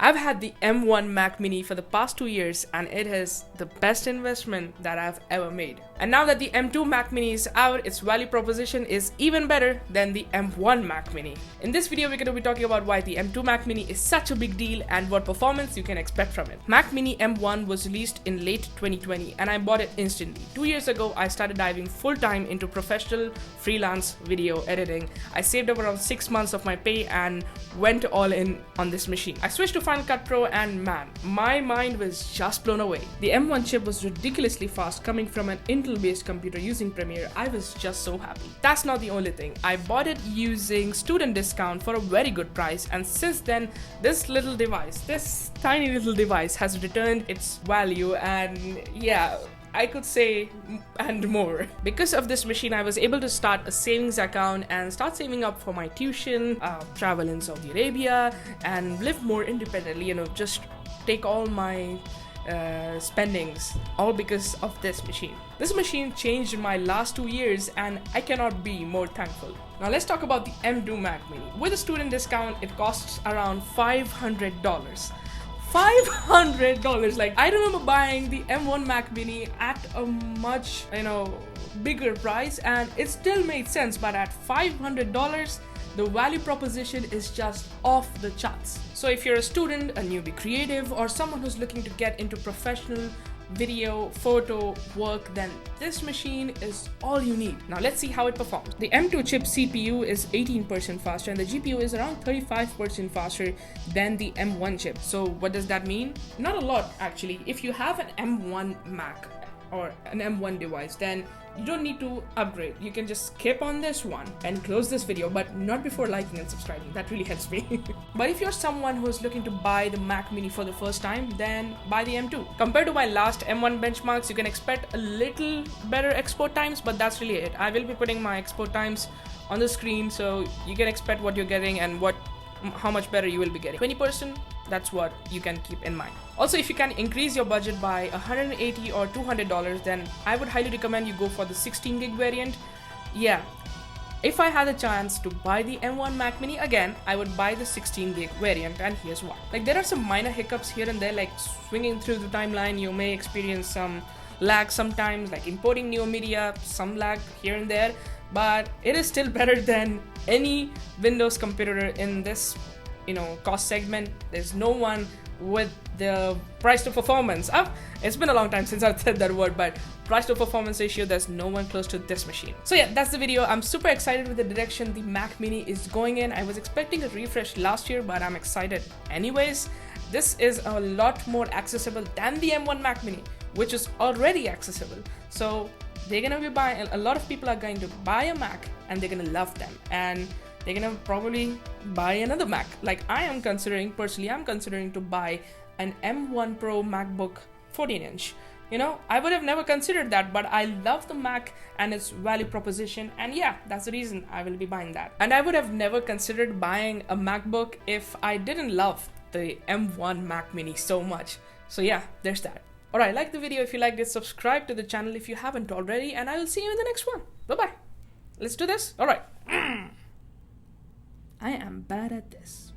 I've had the M1 Mac Mini for the past 2 years and it is the best investment that I've ever made. And now that the M2 Mac Mini is out, its value proposition is even better than the M1 Mac Mini. In this video, we're going to be talking about why the M2 Mac Mini is such a big deal and what performance you can expect from it. Mac Mini M1 was released in late 2020 and I bought it instantly. 2 years ago, I started diving full-time into professional freelance video editing. I saved up around 6 months of my pay and went all in on this machine. I switched to Final Cut Pro and man, my mind was just blown away. The M1 chip was ridiculously fast coming from an Intel-based computer using Premiere. I was just so happy. That's not the only thing. I bought it using student discount for a very good price, and since then this tiny little device has returned its value, and yeah, I could say and more. Because of this machine, I was able to start a savings account and start saving up for my tuition, travel in Saudi Arabia, and live more independently, just take all my spendings, all because of this machine. This machine changed my last 2 years and I cannot be more thankful. Now let's talk about the M2 Mac Mini. With a student discount, it costs around $500. $500. Like, I remember buying the M1 Mac Mini at a much bigger price and it still made sense, but at $500 the value proposition is just off the charts. So if you're a student, a newbie creative, or someone who's looking to get into professional video, photo work, then this machine is all you need. Now let's see how it performs. The M2 chip CPU is 18% faster and the GPU is around 35% faster than the M1 chip. So what does that mean? Not a lot actually. If you have an M1 Mac or an M1 device, then you don't need to upgrade. You can just skip on this one and close this video, but not before liking and subscribing. That really helps me. But if you're someone who's looking to buy the Mac Mini for the first time, then buy the M2. Compared to my last M1 benchmarks, you can expect a little better export times, but that's really it. I will be putting my export times on the screen so you can expect what you're getting and how much better you will be getting. 20%, that's what you can keep in mind. Also, if you can increase your budget by $180 or $200, then I would highly recommend you go for the 16 gig variant. Yeah, if I had a chance to buy the M1 Mac Mini again, I would buy the 16 gig variant, and here's why. Like, there are some minor hiccups here and there, like swinging through the timeline. You may experience some lag sometimes, like importing new media, some lag here and there, but it is still better than any Windows computer in this cost segment. There's no one with the price to performance. It's been a long time since I've said that word, but price to performance ratio, there's no one close to this machine. So yeah, that's the video. I'm super excited with the direction the Mac Mini is going in. I was expecting a refresh last year, but I'm excited anyways. This is a lot more accessible than the M1 Mac Mini, which is already accessible. So they're gonna be buying, a lot of people are going to buy a Mac and they're gonna love them, and they're gonna probably buy another Mac. Like I'm considering to buy an M1 Pro MacBook 14-inch. I would have never considered that, but I love the Mac and its value proposition, and yeah, that's the reason I will be buying that. And I would have never considered buying a MacBook if I didn't love the M1 Mac Mini so much. So yeah, there's that. Alright, like the video if you liked it, subscribe to the channel if you haven't already, and I will see you in the next one. Bye-bye. Let's do this. Alright. I am bad at this.